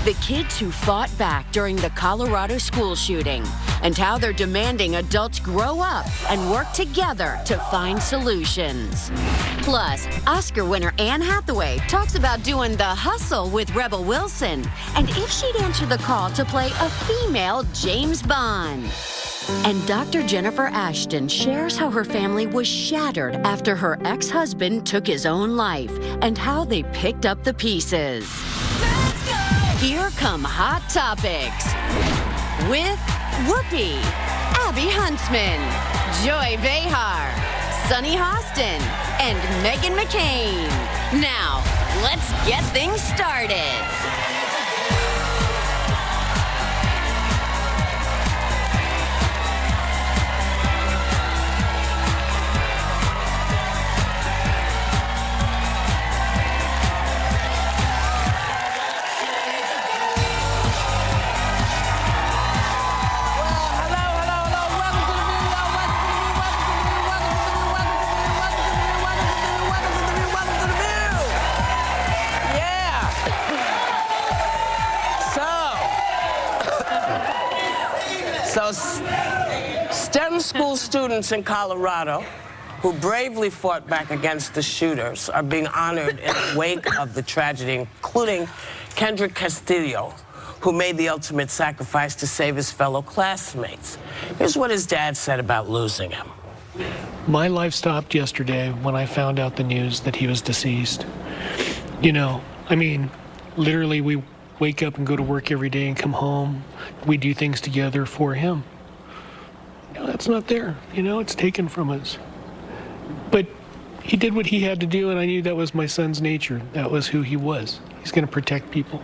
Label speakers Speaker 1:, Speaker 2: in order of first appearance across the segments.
Speaker 1: the kids who fought back during the Colorado school shooting, and how they're demanding adults grow up and work together to find solutions. Plus, Oscar winner Anne Hathaway talks about doing the hustle with Rebel Wilson, and if she'd answer the call to play a female James Bond. And Dr. Jennifer Ashton shares how her family was shattered after her ex-husband took his own life and how they picked up the pieces. Let's go! Here come Hot Topics with Whoopi, Abby Huntsman, Joy Behar, Sunny Hostin, and Meghan McCain. Now, let's get things started.
Speaker 2: So, STEM school students in Colorado who bravely fought back against the shooters are being honored in the wake of the tragedy, including Kendrick Castillo, who made the ultimate sacrifice to save his fellow classmates. Here's what his dad said about losing him.
Speaker 3: My life stopped yesterday when I found out the news that he was deceased. You know, I mean, literally we wake up and go to work every day and come home. We do things together for him. You know, that's not there. You know, it's taken from us. But he did what he had to do, and I knew that was my son's nature. That was who he was. He's going to protect people.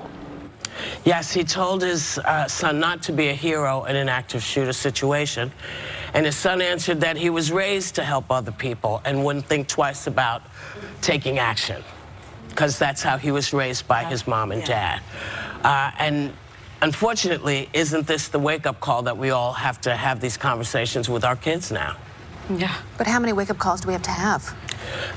Speaker 2: Yes, he told his son not to be a hero in an active shooter situation. And his son answered that he was raised to help other people and wouldn't think twice about taking action, because that's how he was raised by his mom and dad. And unfortunately, isn't this the wake-up call that we all have to have these conversations with our kids now?
Speaker 4: Yeah.
Speaker 5: But how many wake-up calls do we have to have?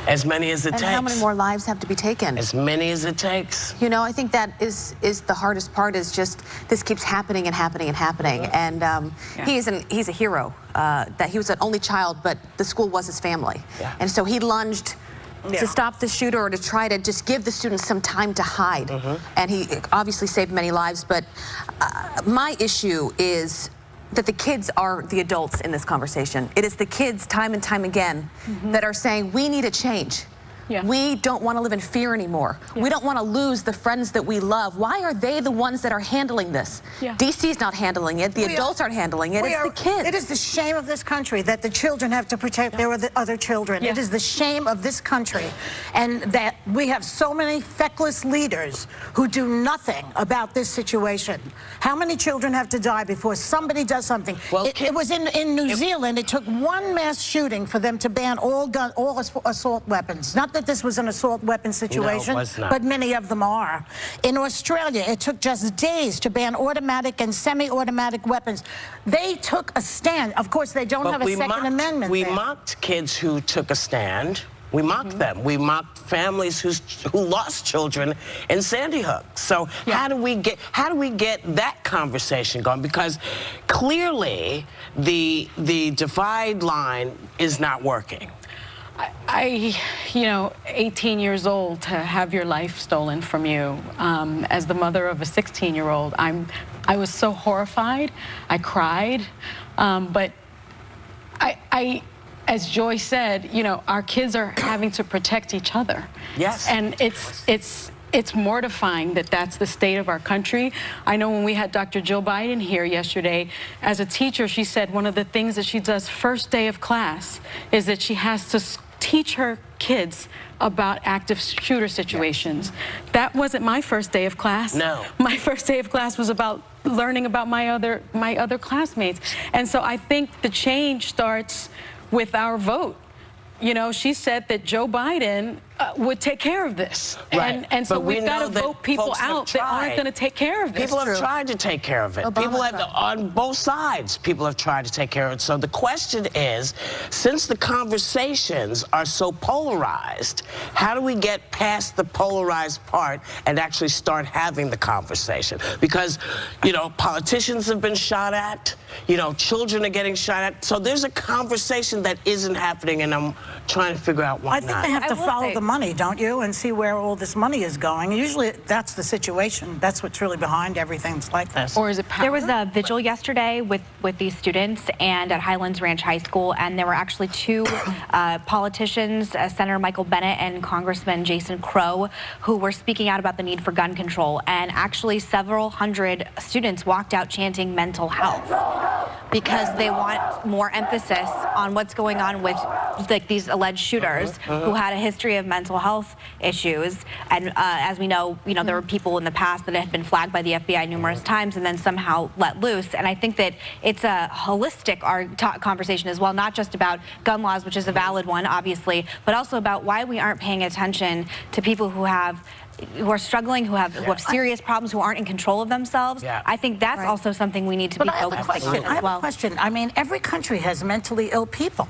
Speaker 2: As many as it takes.
Speaker 5: And how many more lives have to be taken?
Speaker 2: As many as it takes.
Speaker 5: You know, I think that is the hardest part, is just this keeps happening and happening and happening. And he's a hero. That he was an only child, but the school was his family.
Speaker 2: Yeah.
Speaker 5: And so he lunged to stop the shooter, or to try to just give the students some time to hide. And he obviously saved many lives. But my issue is that the kids are the adults in this conversation. It is the kids, time and time again, that are saying, we need a change.
Speaker 4: Yeah.
Speaker 5: We don't want to live in fear anymore. Yeah. We don't want to lose the friends that we love. Why are they the ones that are handling this?
Speaker 4: Yeah.
Speaker 5: DC's not handling it. The adults aren't handling it. It's the kids.
Speaker 6: It is the shame of this country that the children have to protect their other children.
Speaker 4: Yeah.
Speaker 6: It is the shame of this country, and that we have so many feckless leaders who do nothing about this situation. How many children have to die before somebody does something?
Speaker 2: Well,
Speaker 6: it was in New Zealand. It took one mass shooting for them to ban all assault weapons. Not that this was an assault weapon situation,
Speaker 2: No, it was not.
Speaker 6: but many of them are. In Australia, it took just days to ban automatic and semi-automatic weapons. They took a stand. Of course, they don't have a Second Amendment.
Speaker 2: We mocked kids who took a stand. We mocked them. We mocked families who lost children in Sandy Hook. So how do we get that conversation going? Because clearly the divide line is not working.
Speaker 4: You know, 18 years old, to have your life stolen from you, as the mother of a 16-year-old, I was so horrified. I cried, but as Joy said, you know, our kids are having to protect each other.
Speaker 2: Yes.
Speaker 4: And it's mortifying that that's the state of our country. I know when we had Dr. Jill Biden here yesterday, as a teacher, she said one of the things that she does first day of class is that she has to teach her kids about active shooter situations. That wasn't my first day of class.
Speaker 2: No.
Speaker 4: My first day of class was about learning about my other classmates. And so I think the change starts with our vote. You know, she said that Joe Biden would take care of this.
Speaker 2: Right.
Speaker 4: And so
Speaker 2: But we
Speaker 4: we've got
Speaker 2: know
Speaker 4: to
Speaker 2: that
Speaker 4: vote people
Speaker 2: folks have
Speaker 4: out that aren't
Speaker 2: tried.
Speaker 4: going to take care of this.
Speaker 2: People have tried to take care of it. People have, on both sides, people have tried to take care of it. So the question is, since the conversations are so polarized, how do we get past the polarized part and actually start having the conversation? Because, you know, politicians have been shot at, you know, children are getting shot at. So there's a conversation that isn't happening, and I'm trying to figure out why
Speaker 6: I think
Speaker 2: not.
Speaker 6: they have to follow the money, don't you, and see where all this money is going. Usually that's the situation. That's what's really behind everything that's like this.
Speaker 4: Or is it power?
Speaker 7: There was a vigil yesterday with these students and at Highlands Ranch High School, and there were actually two politicians, Senator Michael Bennet and Congressman Jason Crow, who were speaking out about the need for gun control. And actually several hundred students walked out chanting mental health because they want more emphasis on what's going on with like these alleged shooters who had a history of mental health issues. And as we know, there were people in the past that had been flagged by the FBI numerous times and then somehow let loose. And I think that it's a holistic conversation as well, not just about gun laws, which is a valid one, obviously, but also about why we aren't paying attention to people who are struggling, who have serious problems, who aren't in control of themselves. I think that's also something we need to be focusing on as well.
Speaker 6: I have a question. I mean, every country has mentally ill people.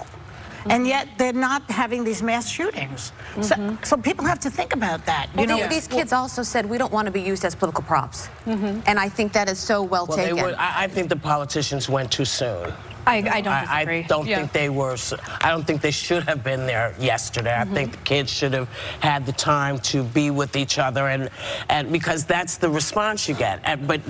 Speaker 6: And yet they're not having these mass shootings. So people have to think about that.
Speaker 5: Well, these kids also said we don't want to be used as political props. And I think that is so well taken.
Speaker 2: I think the politicians went too soon.
Speaker 7: I don't disagree.
Speaker 2: I don't think they were. I don't think they should have been there yesterday. I think the kids should have had the time to be with each other, and because that's the response you get. But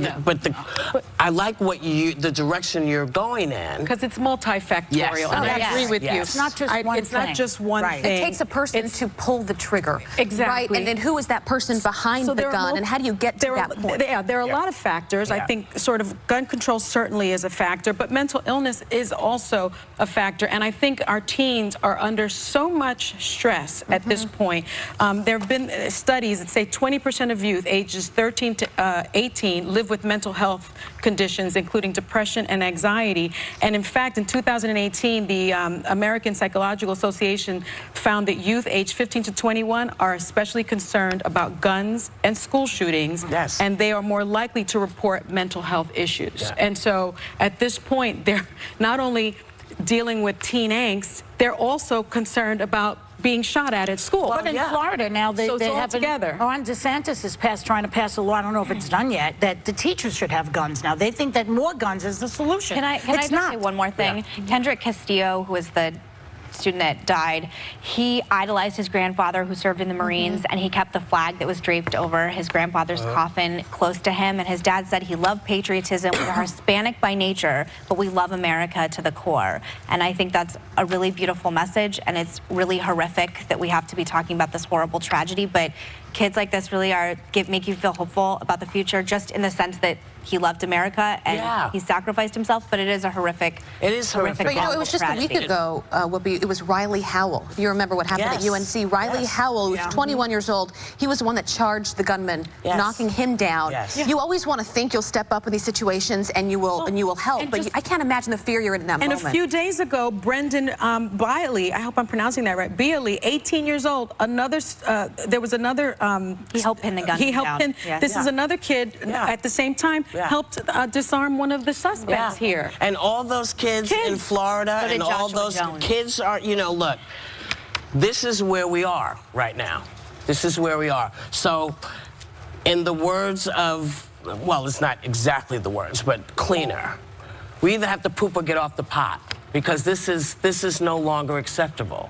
Speaker 2: I like the direction you're going in,
Speaker 4: because it's multifactorial, and I agree with you.
Speaker 6: It's not just one
Speaker 4: It's
Speaker 6: thing.
Speaker 4: not just one thing.
Speaker 5: It takes a person to pull the trigger.
Speaker 4: Exactly.
Speaker 5: Right? And then who is that person behind the gun, and how do you get to that point?
Speaker 4: There are a lot of factors. I think sort of gun control certainly is a factor, but mental illness is also a factor. And I think our teens are under so much stress at this point. There have been studies that say 20% of youth ages 13 to 18 live with mental health conditions, including depression and anxiety. And in fact, in 2018, the American Psychological Association found that youth aged 15 to 21 are especially concerned about guns and school shootings, and they are more likely to report mental health issues. And so at this point, they're not only dealing with teen angst, they're also concerned about being shot at school.
Speaker 6: But in Florida now, they have
Speaker 4: together.
Speaker 6: Ron DeSantis is trying to pass a law, I don't know if it's done yet, that the teachers should have guns now. They think that more guns is the solution.
Speaker 7: Can I just say one more thing? Kendrick Castillo, who was the student that died, he idolized his grandfather who served in the Marines, and he kept the flag that was draped over his grandfather's coffin close to him. And his dad said he loved patriotism. We are Hispanic by nature, but we love America to the core. And I think that's a really beautiful message, and it's really horrific that we have to be talking about this horrible tragedy, but kids like this really make you feel hopeful about the future, just in the sense that he loved America and he sacrificed himself, but it is a horrific.
Speaker 2: It is horrific.
Speaker 5: But it was just a week ago, Whoopi, it was Riley Howell. You remember what happened at UNC? Riley Howell, who was 21 years old, he was the one that charged the gunman, knocking him down. You always want to think you'll step up in these situations and you will help, but I can't imagine the fear you're in that moment.
Speaker 4: And a few days ago, Brendan Biley, I hope I'm pronouncing that right, Biley, 18 years old, there was another...
Speaker 7: he helped pin the gun down.
Speaker 4: This is another kid at the same time helped disarm one of the suspects here.
Speaker 2: And all those kids in Florida and all those kids are, look, this is where we are right now. This is where we are. So in the words of, well, it's not exactly the words, but cleaner, we either have to poop or get off the pot, because this is no longer acceptable.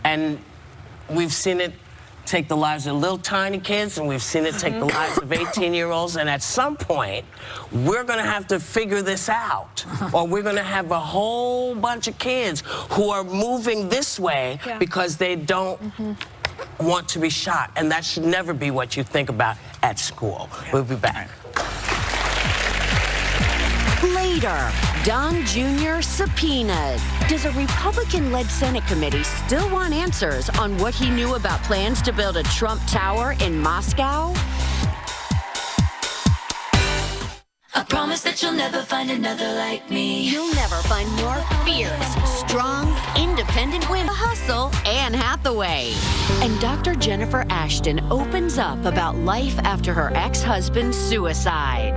Speaker 2: And we've seen it take the lives of little tiny kids, and we've seen it take the lives of 18-year-olds, and at some point, we're going to have to figure this out, or we're going to have a whole bunch of kids who are moving this way because they don't want to be shot, and that should never be what you think about at school. We'll be back.
Speaker 1: Later, Don Jr. subpoenaed. Does a Republican-led Senate committee still want answers on what he knew about plans to build a Trump Tower in Moscow?
Speaker 8: I promise that you'll never find another like me.
Speaker 1: You'll never find more fierce, strong, independent women. Hustle, Anne Hathaway. And Dr. Jennifer Ashton opens up about life after her ex-husband's suicide.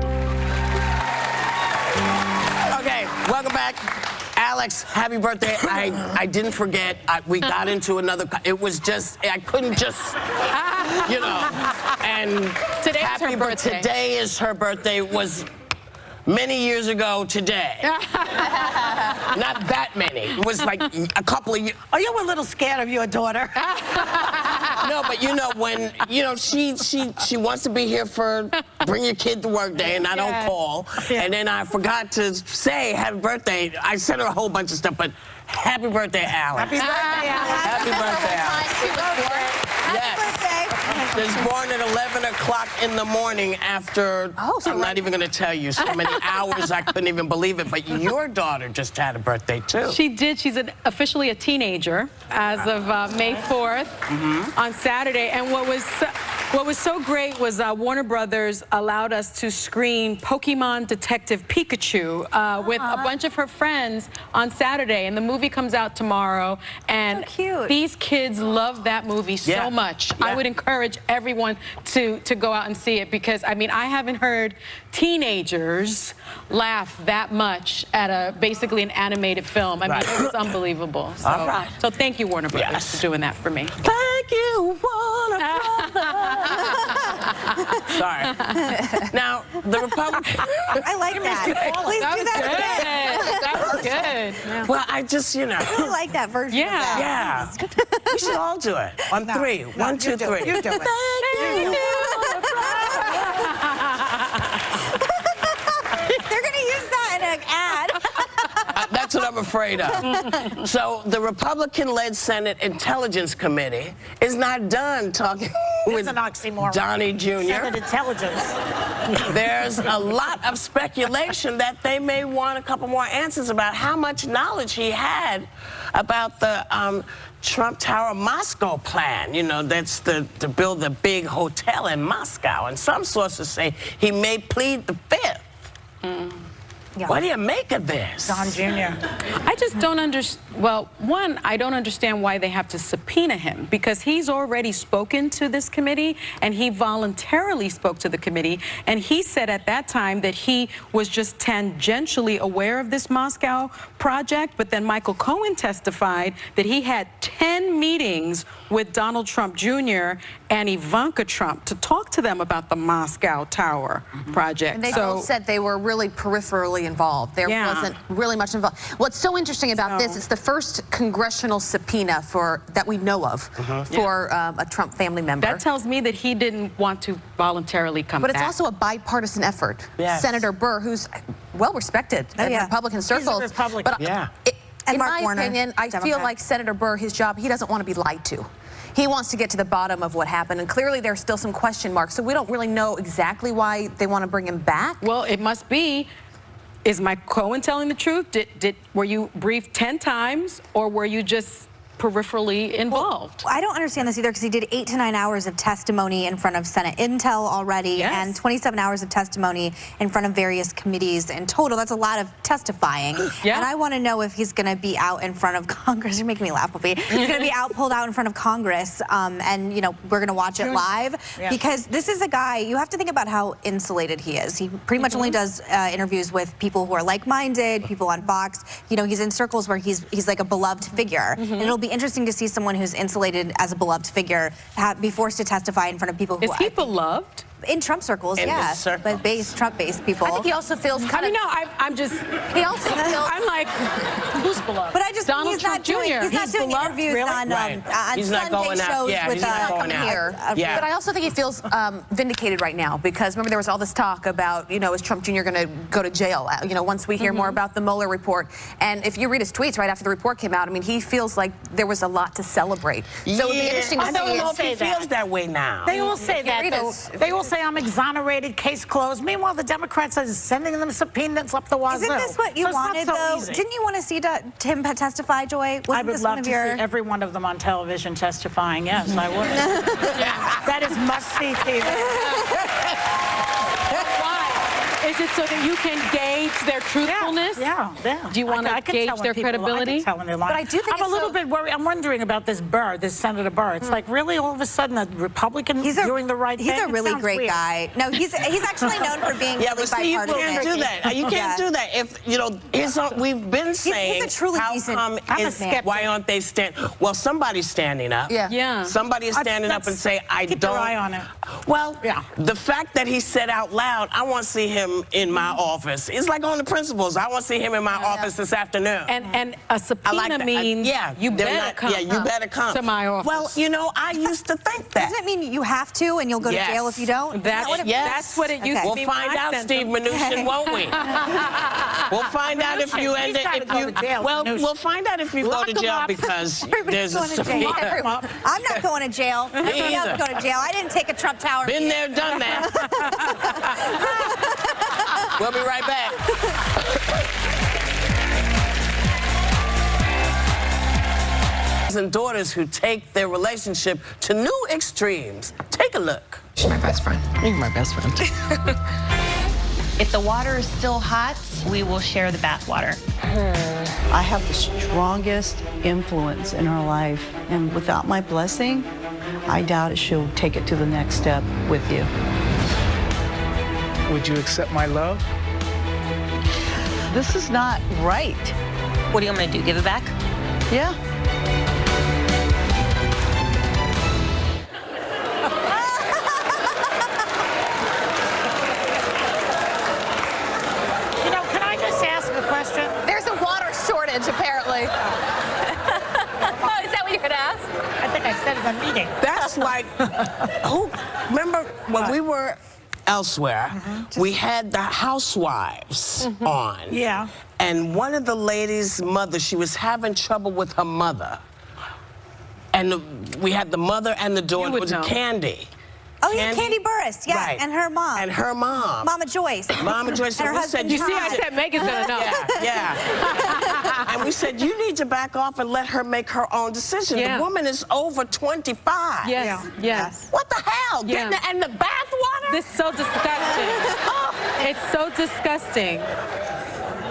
Speaker 2: Okay, welcome back. Alex, happy birthday. I didn't forget. We got into another. It was just, I couldn't just, you know. And
Speaker 4: Today's her birthday.
Speaker 2: Today is her birthday. It was many years ago today. Not that many. It was like a couple of years.
Speaker 6: Oh, you were a little scared of your daughter.
Speaker 2: No, but you know, when, you know, she wants to be here for bring your kid to work day, and I don't call. And then I forgot to say happy birthday. I sent her a whole bunch of stuff, but happy birthday, Alex.
Speaker 6: Happy birthday, Alex.
Speaker 2: Happy birthday, Alex.
Speaker 6: Happy birthday.
Speaker 2: Was born at 11 o'clock in the morning after, I'm not even going to tell you, so many hours I couldn't even believe it. But your daughter just had a birthday, too.
Speaker 4: She did. She's officially a teenager as of May 4th on Saturday. And what was so great was Warner Brothers allowed us to screen Pokemon Detective Pikachu with a bunch of her friends on Saturday. And the movie comes out tomorrow. And
Speaker 7: so cute.
Speaker 4: These kids love that movie so much.
Speaker 2: Yeah.
Speaker 4: I would encourage everyone to go out and see it, because, I mean, I haven't heard teenagers laugh that much at basically an animated film. I mean, it was unbelievable. So,
Speaker 2: All right.
Speaker 4: So thank you, Warner Brothers, for doing that for me.
Speaker 2: Thank you, Warner Brothers. Sorry. Now, the Republican...
Speaker 7: I like that. Please do that again.
Speaker 4: That was good. Yeah.
Speaker 2: Well, I just, you know...
Speaker 7: I like that version of that.
Speaker 2: Yeah. We should all do it. On three. One, two, three.
Speaker 6: You do it.
Speaker 2: Thank you.
Speaker 7: They're going to use that in an ad.
Speaker 2: That's what I'm afraid of. So the Republican-led Senate Intelligence Committee is not done talking with
Speaker 6: an oxymoron.
Speaker 2: Donnie Jr.
Speaker 6: Senate intelligence.
Speaker 2: There's a lot of speculation that they may want a couple more answers about how much knowledge he had about the Trump Tower Moscow plan. You know, that's to build the big hotel in Moscow. And some sources say he may plead the fifth.
Speaker 7: Yeah.
Speaker 2: What do you make of this?
Speaker 6: Don Jr.
Speaker 4: I just don't understand. Well, one, I don't understand why they have to subpoena him, because he's already spoken to this committee, and he voluntarily spoke to the committee, and he said at that time that he was just tangentially aware of this Moscow project. But then Michael Cohen testified that he had 10 meetings with Donald Trump Jr. and Ivanka Trump to talk to them about the Moscow Tower project.
Speaker 5: And they both said they were really peripherally involved. There wasn't really much involved. What's so interesting about this, it's the first congressional subpoena that we know of for a Trump family member.
Speaker 4: That tells me that he didn't want to voluntarily come back.
Speaker 5: But it's also a bipartisan effort.
Speaker 2: Yes.
Speaker 5: Senator Burr, who's well respected in Republican circles.
Speaker 6: He's a Republican.
Speaker 5: But
Speaker 7: And
Speaker 5: in
Speaker 7: Mark
Speaker 5: my
Speaker 7: Warner,
Speaker 5: opinion, I feel
Speaker 7: Democrat.
Speaker 5: like Senator Burr, his job, he doesn't want to be lied to. He wants to get to the bottom of what happened, and clearly there's still some question marks, so we don't really know exactly why they want to bring him back.
Speaker 4: Well, it must be, is Mike Cohen telling the truth? Were you briefed 10 times, or were you just peripherally involved?
Speaker 7: Well, I don't understand this either, because he did 8 to 9 hours of testimony in front of Senate Intel already, and 27 hours of testimony in front of various committees in total. That's a lot of testifying. And I want to know if he's going to be out in front of Congress. You're making me laugh, Whoopi. He's going to be pulled out in front of Congress, and, you know, we're going to watch it live, because this is a guy, you have to think about how insulated he is. He pretty much only does interviews with people who are like-minded, people on Fox. You know, he's in circles where he's like a beloved figure. And it'll be interesting to see someone who's insulated as a beloved figure be forced to testify in front of people who...
Speaker 4: Is he beloved?
Speaker 7: In Trump circles,
Speaker 2: In his circle.
Speaker 7: but Trump-based people.
Speaker 5: I think he also feels kind
Speaker 4: I mean, no, I'm just...
Speaker 5: He also feels...
Speaker 4: I'm like, who's beloved?
Speaker 7: But I just
Speaker 4: Donald
Speaker 7: he's
Speaker 4: Trump
Speaker 7: not doing
Speaker 4: Jr.
Speaker 7: He's not doing
Speaker 4: beloved,
Speaker 7: interviews
Speaker 4: really?
Speaker 7: on
Speaker 2: He's not
Speaker 7: Sunday
Speaker 2: going out.
Speaker 7: shows
Speaker 2: Yeah,
Speaker 7: with
Speaker 2: he's not going out.
Speaker 5: here.
Speaker 2: Yeah.
Speaker 5: But I also think he feels vindicated right now, because remember there was all this talk about, you know, is Trump Jr. going to go to jail, you know, once we hear more about the Mueller report. And if you read his tweets right after the report came out, I mean, he feels like there was a lot to celebrate. So it would be interesting to
Speaker 2: I
Speaker 5: see.
Speaker 2: don't know if he
Speaker 6: say that.
Speaker 2: feels that way now.
Speaker 6: They all say that,
Speaker 5: read
Speaker 6: though.
Speaker 5: it.
Speaker 6: They all say I'm exonerated, case closed. Meanwhile, the Democrats are sending them subpoenas up the wazoo.
Speaker 7: Isn't this what you
Speaker 6: So it's not
Speaker 7: wanted,
Speaker 6: so
Speaker 7: though?
Speaker 6: easy.
Speaker 7: Didn't you want to see Tim testify, Joy? Wasn't
Speaker 6: I would
Speaker 7: this
Speaker 6: love
Speaker 7: one of
Speaker 6: to
Speaker 7: your...
Speaker 6: see every one of them on television testifying. Yes, I would. That is must-see TV.
Speaker 4: Is it so that you can gauge their truthfulness?
Speaker 6: Yeah.
Speaker 4: Do you want to gauge their credibility?
Speaker 6: I can tell when they're lying.
Speaker 5: But I do think
Speaker 6: I'm a little bit worried. I'm wondering about this Burr, this Senator Burr. It's like really all of a sudden a Republican doing the right thing.
Speaker 9: He's a really great
Speaker 6: weird.
Speaker 9: guy. No, he's actually known for being
Speaker 2: Yeah,
Speaker 9: really
Speaker 2: but see, you
Speaker 9: bipartisan.
Speaker 2: can't do that. You can't do that. If we've been saying,
Speaker 9: he's a truly
Speaker 2: how
Speaker 9: decent
Speaker 2: come why aren't they standing? Well, somebody's standing up.
Speaker 4: Yeah.
Speaker 2: Somebody is standing up and say, I
Speaker 6: keep
Speaker 2: don't.
Speaker 6: your eye on it.
Speaker 2: Well, the fact that he said out loud, I want to see him in my office. It's like on the principles. I want to see him in my office this afternoon.
Speaker 4: And a subpoena means you better come.
Speaker 2: Yeah, you better come
Speaker 4: to my office.
Speaker 2: Well, you know, I used to think that.
Speaker 9: Doesn't it mean you have to and you'll go to jail if you don't?
Speaker 4: That's what it used to be.
Speaker 2: We'll find out, Steve Mnuchin, won't we? We'll find out if you end up. We'll find out if you go to jail because there's a subpoena.
Speaker 9: I'm not going to jail. Everybody else going to jail. I didn't take a Trump Tower.
Speaker 2: Been there, done that. We'll be right back. And daughters who take their relationship to new extremes. Take a look.
Speaker 10: She's my best friend. You're my best friend.
Speaker 11: If the water is still hot, we will share the bath water.
Speaker 12: I have the strongest influence in her life, and without my blessing, I doubt if she'll take it to the next step with you.
Speaker 10: Would you accept my love?
Speaker 12: This is not right.
Speaker 11: What do you want me to do, give it back?
Speaker 12: Yeah.
Speaker 6: Can I just ask a question?
Speaker 5: There's a water shortage, apparently.
Speaker 9: Oh, is that what you could ask?
Speaker 6: I think I said in the meeting.
Speaker 2: That's like, remember when we were elsewhere, we had the housewives on.
Speaker 6: Yeah.
Speaker 2: And one of the ladies' mother, she was having trouble with her mother. And we had the mother and the daughter, it was Candy.
Speaker 9: Oh, yeah, Candy Burris, yeah,
Speaker 2: Right.
Speaker 9: and her mom.
Speaker 2: And her mom.
Speaker 9: Mama Joyce.
Speaker 2: Mama Joyce.
Speaker 9: And her
Speaker 2: we
Speaker 9: husband,
Speaker 2: said,
Speaker 4: You see, I said Megan's gonna know.
Speaker 2: Yeah. And we said, you need to back off and let her make her own decision.
Speaker 4: Yeah.
Speaker 2: The woman is over 25.
Speaker 4: Yes.
Speaker 2: What the hell?
Speaker 4: Yeah.
Speaker 2: And the bath water?
Speaker 4: This is so disgusting. It's so disgusting.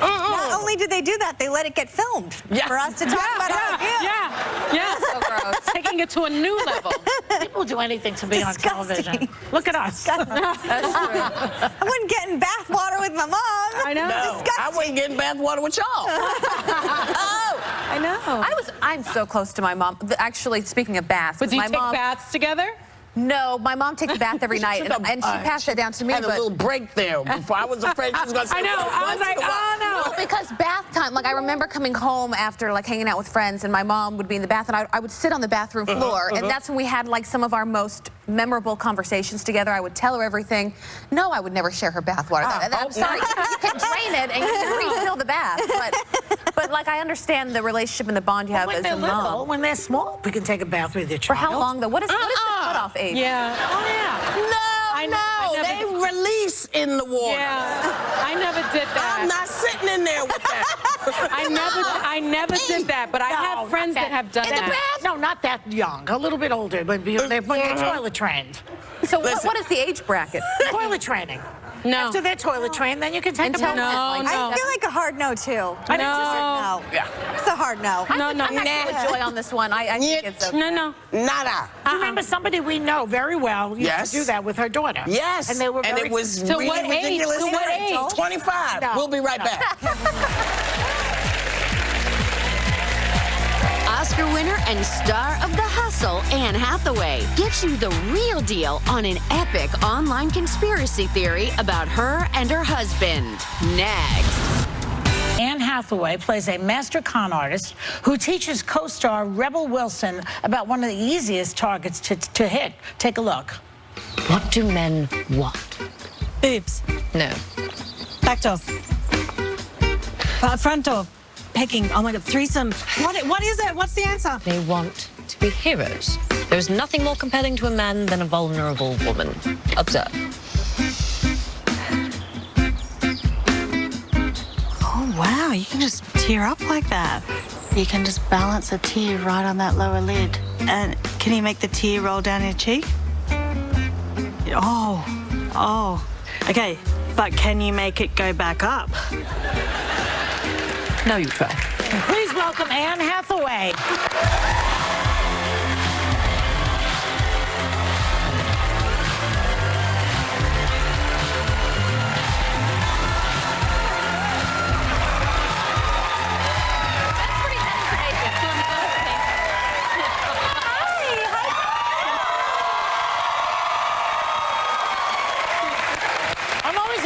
Speaker 9: Not only did they do that, they let it get filmed for us to talk about our view.
Speaker 4: Yeah.
Speaker 5: So gross.
Speaker 4: Taking it to a new level.
Speaker 6: People do anything to be on television. Look at us.
Speaker 9: I wouldn't get in bath water with my mom.
Speaker 4: I know.
Speaker 2: No, I wouldn't get in bath water with y'all.
Speaker 4: I know.
Speaker 5: I'm so close to my mom. Actually, speaking of baths,
Speaker 4: But do you
Speaker 5: my
Speaker 4: take
Speaker 5: mom.
Speaker 4: baths together?
Speaker 5: No, my mom takes a bath every night, and she passed that down to me.
Speaker 2: Had a little break there before. I was afraid she was going to say,
Speaker 4: I know. I was like, oh no.
Speaker 5: Well, because bath time, like I remember coming home after like hanging out with friends, and my mom would be in the bath, and I would sit on the bathroom floor, and that's when we had like some of our most memorable conversations together. I would tell her everything. No, I would never share her bath water. I'm sorry, you can drain it and you can refill the bath, but like I understand the relationship and the bond you have
Speaker 6: When
Speaker 5: as
Speaker 6: they're
Speaker 5: a
Speaker 6: little,
Speaker 5: mom.
Speaker 6: when they're small, we can take a bath with your
Speaker 5: For
Speaker 6: child.
Speaker 5: how long though? What is the cutoff age?
Speaker 4: Yeah.
Speaker 6: Oh, yeah.
Speaker 2: they release in the water.
Speaker 4: Yeah. I never did that.
Speaker 2: I'm not sitting in there with that.
Speaker 4: I never did that, but I have friends that have done that.
Speaker 6: No, not that young. A little bit older, but they're toilet trained.
Speaker 5: So what is the age bracket?
Speaker 6: Toilet training.
Speaker 4: No.
Speaker 6: After they're toilet trained, then you can take them out.
Speaker 4: No.
Speaker 9: I feel like a hard no, too.
Speaker 4: No.
Speaker 2: Yeah.
Speaker 9: It's a hard no.
Speaker 4: No.
Speaker 5: I'm actually with Joy on this one. I think it's okay.
Speaker 4: No.
Speaker 2: Nada.
Speaker 6: Do you remember somebody we know very well used to do that with her daughter?
Speaker 2: Yes.
Speaker 6: And they were
Speaker 2: and
Speaker 6: very
Speaker 2: it was
Speaker 4: To
Speaker 2: really
Speaker 4: what age?
Speaker 2: ridiculous.
Speaker 4: To what age?
Speaker 2: 25.
Speaker 6: No.
Speaker 2: We'll be right back.
Speaker 1: Oscar winner and star of The Hustle, Anne Hathaway, gives you the real deal on an epic online conspiracy theory about her and her husband. Next.
Speaker 6: Anne Hathaway plays a master con artist who teaches co-star Rebel Wilson about one of the easiest targets to hit. Take a look.
Speaker 13: What do men want?
Speaker 14: Boobs.
Speaker 13: No.
Speaker 14: Back door. Front door. Pegging. Oh my God. Threesome. What is it? What's the answer?
Speaker 13: They want to be heroes. There is nothing more compelling to a man than a vulnerable woman. Observe.
Speaker 14: Oh, wow. You can just tear up like that. You can just balance a tear right on that lower lid. And can you make the tear roll down your cheek? Oh. Okay.
Speaker 6: But can you make it go back up?
Speaker 15: No, you try.
Speaker 6: Please welcome Anne Hathaway.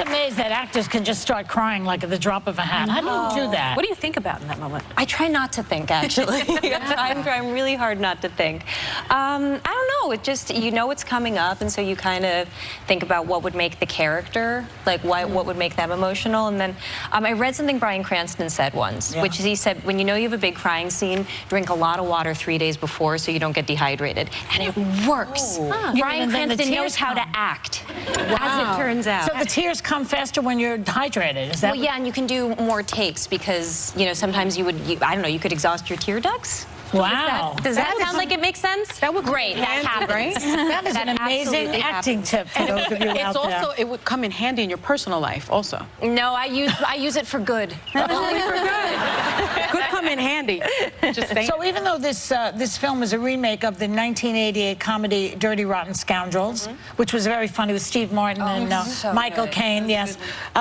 Speaker 6: Amazed that actors can just start crying like at the drop of a hat. How do you do that?
Speaker 15: What do you think about in that moment?
Speaker 13: I try not to think, actually. I'm trying really hard not to think. I don't know. It just, you know it's coming up, and so you kind of think about what would make the character, like what would make them emotional. And then I read something Bryan Cranston said once, which is he said, when you know you have a big crying scene, drink a lot of water 3 days before so you don't get dehydrated. And it works. Bryan Cranston knows how to act, as it turns out.
Speaker 6: So the tears come faster when you're hydrated, is that?
Speaker 13: Well, yeah, and you can do more takes because, you know, sometimes you would, I don't know, you could exhaust your tear ducts.
Speaker 6: Wow.
Speaker 13: Does that sound like it makes sense? That would great. That happens.
Speaker 6: Right? That is an amazing acting tip for those of you out there.
Speaker 15: It would come in handy in your personal life also.
Speaker 13: No, I use it for good.
Speaker 15: Only for good. Could come in handy. Just saying.
Speaker 6: So even though this film is a remake of the 1988 comedy Dirty Rotten Scoundrels, which was very funny with Steve Martin and Michael Caine, yes,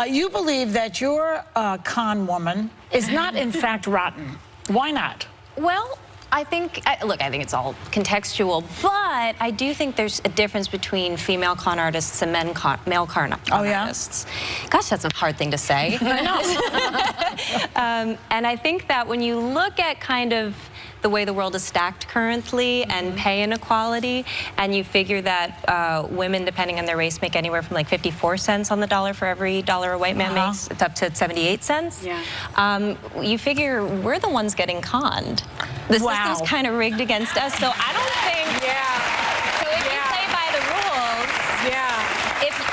Speaker 6: you believe that your con woman is not in fact rotten. Why not?
Speaker 13: Well, I think, look, I think it's all contextual, but I do think there's a difference between female con artists and male con artists. Gosh, that's a hard thing to say.
Speaker 6: I
Speaker 13: know. And I think that when you look at kind of the way the world is stacked currently and pay inequality, and you figure that women, depending on their race, make anywhere from like 54 cents on the dollar for every dollar a white man makes. It's up to 78 cents. Yeah. You figure we're the ones getting conned. The system's kind of rigged against us, so I don't think... So if you play by the rules...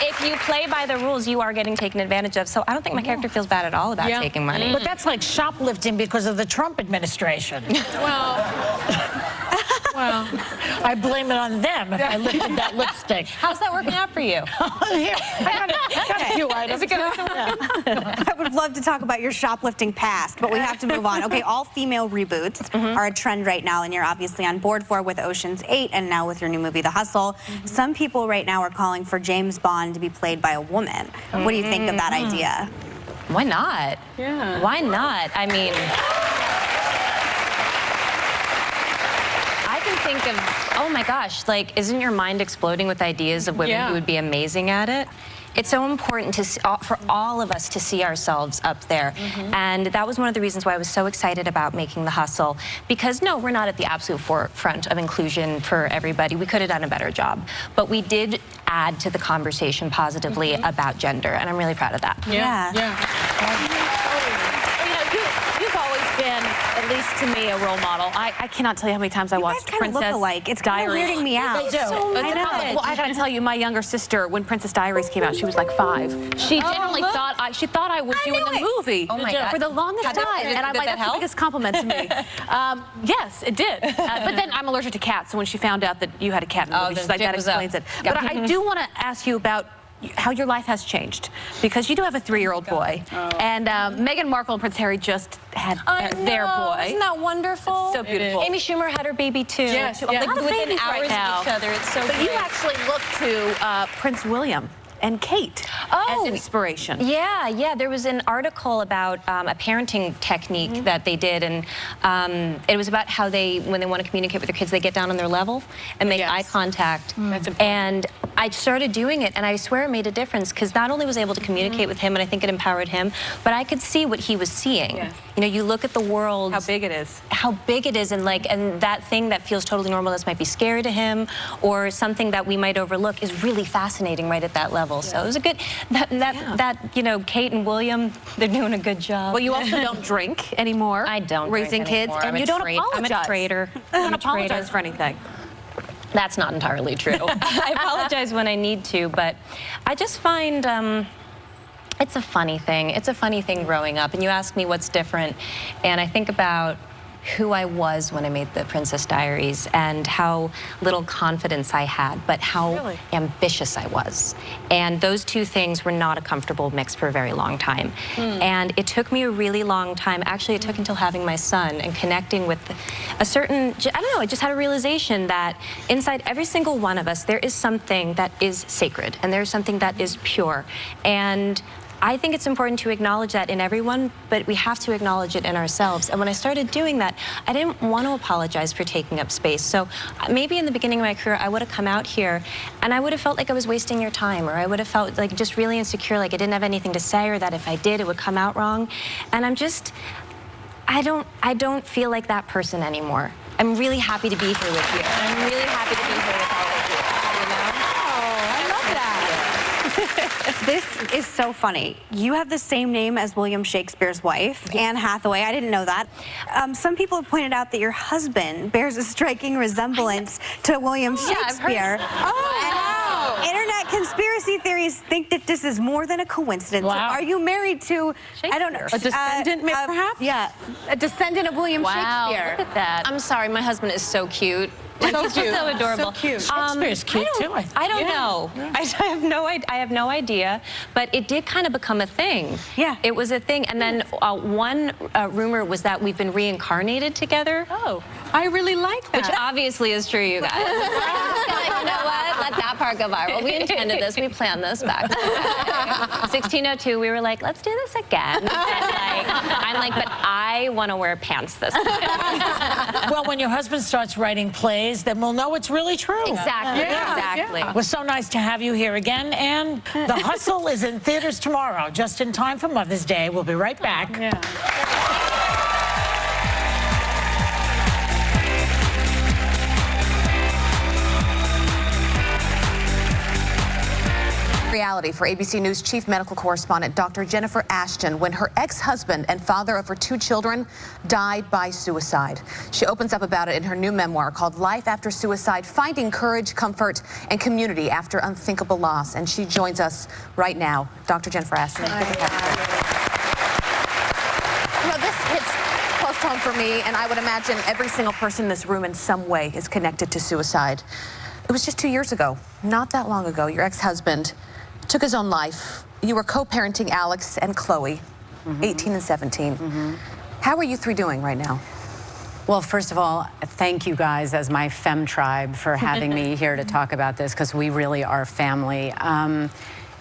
Speaker 13: If you play by the rules, you are getting taken advantage of. So I don't think my character feels bad at all about taking money.
Speaker 6: But that's like shoplifting because of the Trump administration. Well, I blame it on them if I lifted that lipstick.
Speaker 13: How's that working out for you?
Speaker 6: Here, I got a few items.
Speaker 9: I would love to talk about your shoplifting past, but we have to move on. Okay, all-female reboots are a trend right now, and you're obviously on board for with Ocean's 8 and now with your new movie, The Hustle. Some people right now are calling for James Bond to be played by a woman. What do you think of that idea?
Speaker 13: Why not? Yeah. Why not? I mean... think of, oh my gosh, like, isn't your mind exploding with ideas of women who would be amazing at it? It's so important to for all of us to see ourselves up there. And that was one of the reasons why I was so excited about making The Hustle. Because no, we're not at the absolute forefront of inclusion for everybody. We could have done a better job. But we did add to the conversation positively about gender, and I'm really proud of that.
Speaker 15: You've always been, at least to me, a role model. I cannot tell you how many times I watched Princess
Speaker 9: Diaries. It's kind of weirding me out.
Speaker 15: They do. Well, I gotta tell you, my younger sister, when Princess Diaries came out, she was like 5. She genuinely thought I was doing the movie for the longest time, and I'm like, that's the biggest compliment to me. Yes, it did. But then I'm allergic to cats, so when she found out that you had a cat in the movie, she's like, that explains it. But I do want to ask you about how your life has changed, because you do have a 3-year-old boy, and Meghan Markle and Prince Harry just had their boy.
Speaker 13: Isn't that wonderful?
Speaker 15: It's so beautiful.
Speaker 13: Amy Schumer had her baby too.
Speaker 15: Yes,
Speaker 13: like within hours of each other. It's so
Speaker 15: But you actually look to Prince William and Kate as inspiration.
Speaker 13: Yeah. There was an article about a parenting technique that they did, and it was about how they, when they want to communicate with their kids, they get down on their level and make eye contact.
Speaker 15: That's important.
Speaker 13: And I started doing it, and I swear it made a difference, because not only was I able to communicate with him, and I think it empowered him, but I could see what he was seeing. You know, you look at the world.
Speaker 15: How big it is.
Speaker 13: How big it is, and that thing that feels totally normal that might be scary to him, or something that we might overlook, is really fascinating right at that level. So it was a good, you know, Kate and William, they're doing a good job.
Speaker 15: Well, you also don't drink anymore.
Speaker 13: I don't
Speaker 15: raising
Speaker 13: drink
Speaker 15: kids,
Speaker 13: anymore.
Speaker 15: and you don't apologize.
Speaker 13: I'm a traitor.
Speaker 15: You don't apologize for anything.
Speaker 13: That's not entirely true. I apologize when I need to, but I just find it's a funny thing. It's a funny thing growing up, and you ask me what's different, and I think about who I was when I made the Princess Diaries and how little confidence I had, but how ambitious I was. And those two things were not a comfortable mix for a very long time. And it took me a really long time. Actually, it took until having my son and connecting with a certain, I don't know, I just had a realization that inside every single one of us, there is something that is sacred and there's something that is pure. And I think it's important to acknowledge that in everyone, but we have to acknowledge it in ourselves. And when I started doing that, I didn't want to apologize for taking up space. So maybe in the beginning of my career, I would have come out here and I would have felt like I was wasting your time, or I would have felt like just really insecure, like I didn't have anything to say, or that if I did, it would come out wrong. And I don't feel like that person anymore. I'm really happy to be here with you. I'm really happy to be here with all of you.
Speaker 9: This is so funny. You have the same name as William Shakespeare's wife, Anne Hathaway. I didn't know that. Some people have pointed out that your husband bears a striking resemblance to William Shakespeare. Internet conspiracy theories think that this is more than a coincidence.
Speaker 6: Wow.
Speaker 9: Are you married to, I don't know,
Speaker 15: a descendant, perhaps?
Speaker 9: Yeah, a descendant of William Shakespeare.
Speaker 13: Look at that. I'm sorry, my husband is so cute. Like, he's just so adorable.
Speaker 6: So cute. Shakespeare's cute too.
Speaker 13: I don't know. Yeah. I have no idea. But it did kind of become a thing. Yeah. It was a thing. And then one rumor was that we've been reincarnated together.
Speaker 15: Oh, I really like that.
Speaker 13: Which obviously is true, you guys. You know what? Let that part go viral. We intended this. We planned this back. 1602, we were like, let's do this again. And I'm like, but I want to wear pants this time.
Speaker 6: Well, when your husband starts writing plays, then we'll know it's really true.
Speaker 13: Exactly. Exactly.
Speaker 6: It was so nice to have you here again. And The Hustle is in theaters tomorrow, just in time for Mother's Day. We'll be right back.
Speaker 5: Reality for ABC News chief medical correspondent Dr. Jennifer Ashton when her ex-husband and father of her 2 children died by suicide. She opens up about it in her new memoir called Life After Suicide, Finding Courage, Comfort, and Community After Unthinkable Loss. And she joins us right now. Dr. Jennifer Ashton. Good to have you. You know, this hits close to home for me, and I would imagine every single person in this room in some way is connected to suicide. It was just 2 years ago, not that long ago, your ex-husband took his own life. You were co-parenting Alex and Chloe, 18 and 17. How are you 3 doing right now?
Speaker 16: Well, first of all, thank you guys as my Fem tribe for having me here to talk about this, because we really are family.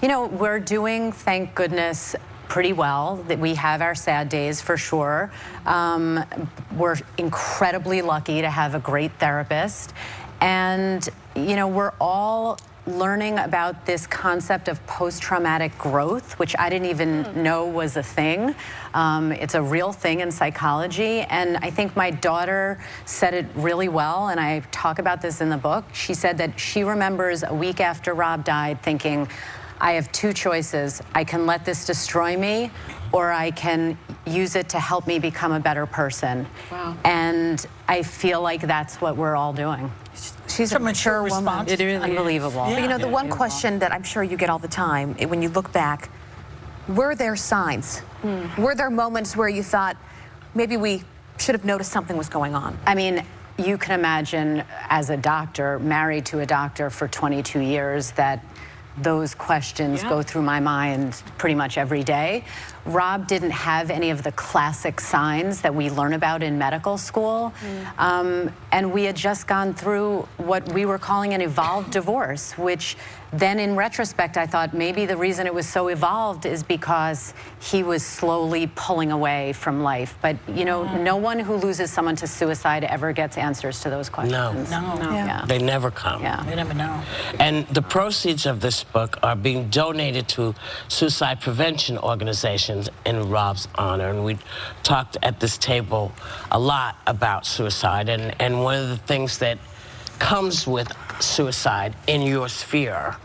Speaker 16: You know, we're doing, thank goodness, pretty well. We have our sad days for sure. We're incredibly lucky to have a great therapist. And, you know, we're all learning about this concept of post-traumatic growth, which I didn't even know was a thing. It's a real thing in psychology, and I think my daughter said it really well, and I talk about this in the book. She said that she remembers a week after Rob died thinking, I have 2 choices. I can let this destroy me, or I can use it to help me become a better person. Wow. And I feel like that's what we're all doing.
Speaker 5: She's a mature woman.
Speaker 16: It really unbelievable.
Speaker 5: But you know, the one question that I'm sure you get all the time, when you look back, were there signs? Were there moments where you thought, maybe we should have noticed something was going on?
Speaker 16: I mean, you can imagine as a doctor, married to a doctor for 22 years, that those questions go through my mind pretty much every day. Rob didn't have any of the classic signs that we learn about in medical school. And we had just gone through what we were calling an evolved divorce, which then in retrospect, I thought maybe the reason it was so evolved is because he was slowly pulling away from life. But, you know, no one who loses someone to suicide ever gets answers to those questions.
Speaker 2: No. They never come.
Speaker 6: They never know.
Speaker 2: And the proceeds of this book are being donated to suicide prevention organizations in Rob's honor. And we talked at this table a lot about suicide. And one of the things that comes with suicide in your sphere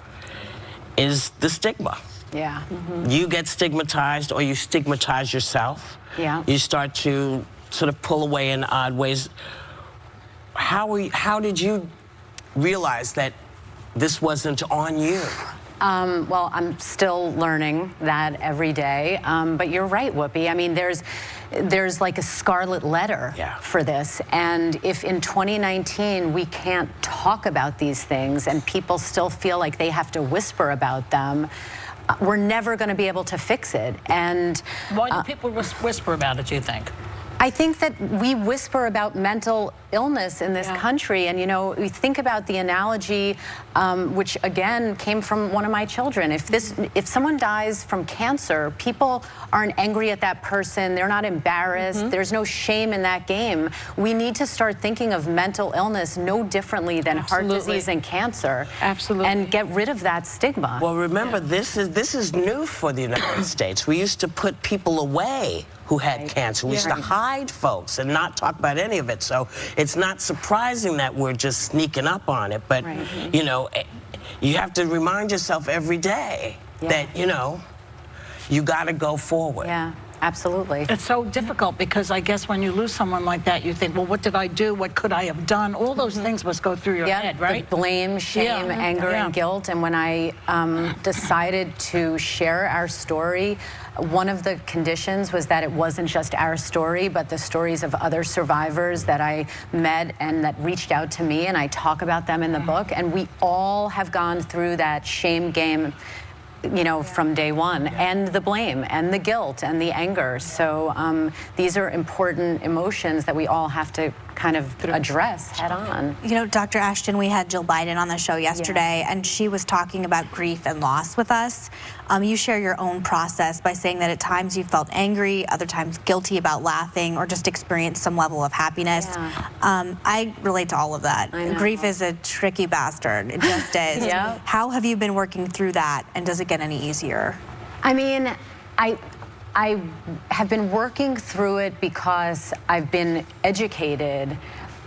Speaker 2: is the stigma.
Speaker 16: Yeah.
Speaker 2: You get stigmatized, or you stigmatize yourself.
Speaker 16: Yeah.
Speaker 2: You start to sort of pull away in odd ways. How did you realize that this wasn't on you?
Speaker 16: Well, I'm still learning that every day. But you're right, Whoopi. I mean, there's like a scarlet letter for this. And if in 2019 we can't talk about these things and people still feel like they have to whisper about them, we're never going to be able to fix it. And
Speaker 6: why do people whisper about it, do you think?
Speaker 16: I think that we whisper about mental illness in this country, and you know, we think about the analogy, which again came from one of my children. If someone dies from cancer, people aren't angry at that person. They're not embarrassed. There's no shame in that game. We need to start thinking of mental illness no differently than heart disease and cancer.
Speaker 4: Absolutely.
Speaker 16: And get rid of that stigma.
Speaker 2: Well, remember, this is new for the United States. We used to put people away who had cancer. We used to hide folks and not talk about any of it. So it's not surprising that we're just sneaking up on it. But, you know, you have to remind yourself every day that, you know, you got to go forward.
Speaker 16: Yeah. Absolutely.
Speaker 6: It's so difficult because I guess when you lose someone like that, you think, well, what did I do? What could I have done? All those things must go through your head, right?
Speaker 16: The blame, shame, anger, and guilt. And when I decided to share our story, one of the conditions was that it wasn't just our story, but the stories of other survivors that I met and that reached out to me, and I talk about them in the book. And we all have gone through that shame game, you know, from day one, and the blame and the guilt and the anger. So these are important emotions that we all have to kind of address head on.
Speaker 9: You know, Dr. Ashton, we had Jill Biden on the show yesterday, and she was talking about grief and loss with us. You share your own process by saying that at times you felt angry, other times guilty about laughing, or just experienced some level of happiness. I relate to all of that. Grief is a tricky bastard. It just is. How have you been working through that, and does it get any easier?
Speaker 16: I mean, I have been working through it because I've been educated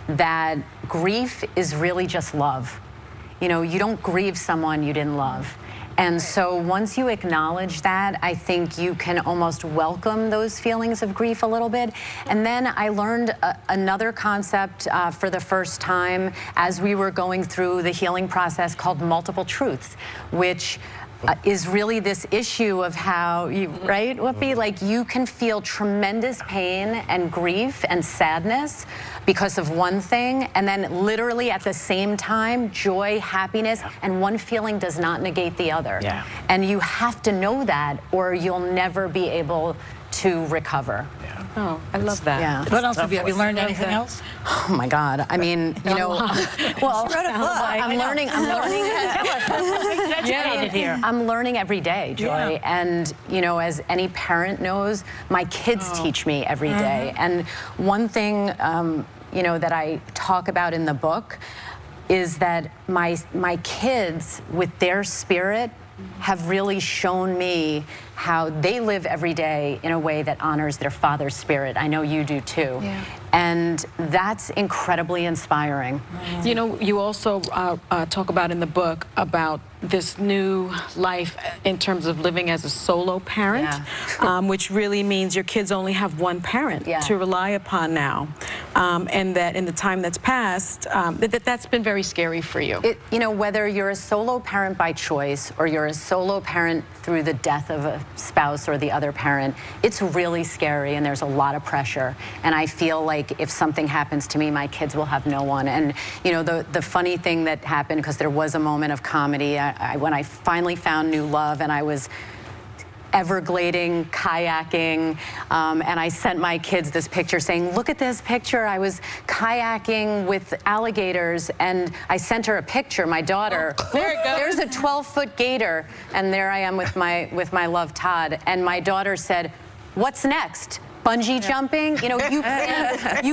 Speaker 16: that grief is really just love. You know, you don't grieve someone you didn't love. And so once you acknowledge that, I think you can almost welcome those feelings of grief a little bit. And then I learned another concept for the first time as we were going through the healing process called multiple truths, which is really this issue of how you, right, Whoopi? Like, you can feel tremendous pain and grief and sadness because of one thing, and then literally at the same time, joy, happiness, and one feeling does not negate the other. And you have to know that, or you'll never be able to recover.
Speaker 4: Oh, I love that.
Speaker 6: What else have you learned? Anything else?
Speaker 16: Oh my God! I mean, you know, well, I'm learning. I'm learning every day, Joy. And you know, as any parent knows, my kids teach me every day. And one thing, you know, that I talk about in the book is that my kids, with their spirit, have really shown me how they live every day in a way that honors their father's spirit. I know you do too. And that's incredibly inspiring.
Speaker 4: You know, you also talk about in the book about this new life in terms of living as a solo parent, which really means your kids only have one parent to rely upon now. And that in the time that's passed, that's been very scary for you.
Speaker 16: You know, whether you're a solo parent by choice or you're a solo parent through the death of a spouse or the other parent, it's really scary, and there's a lot of pressure. And I feel like if something happens to me, my kids will have no one. And you know, the funny thing that happened, because there was a moment of comedy, when I finally found new love, and I was Everglading, kayaking, and I sent my kids this picture saying, look at this picture. I was kayaking with alligators, and I sent her a picture, my daughter.
Speaker 6: There it goes.
Speaker 16: There's a 12-foot gator, and there I am with my love, Todd. And my daughter said, what's next? Bungee jumping, you know, you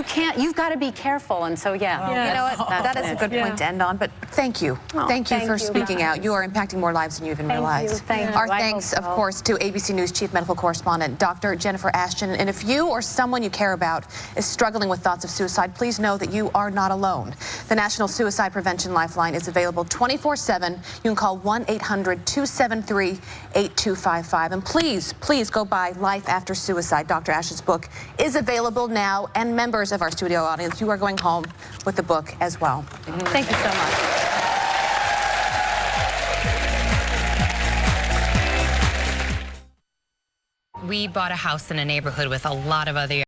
Speaker 16: can't, you've got to be careful. And so,
Speaker 5: You know what, that is a good point to end on, but thank you. Thank you for speaking out. You are impacting more lives than you even realized.
Speaker 16: Thank you.
Speaker 5: Our thanks, of course, to ABC News Chief Medical Correspondent, Dr. Jennifer Ashton. And if you or someone you care about is struggling with thoughts of suicide, please know that you are not alone. The National Suicide Prevention Lifeline is available 24/7. You can call 1-800-273-8255. And please, please go buy Life After Suicide. Dr. Ashton's book is available now, and members of our studio audience, you are going home with the book as well.
Speaker 16: Thank you so much.
Speaker 17: we bought a house in a neighborhood with a lot of other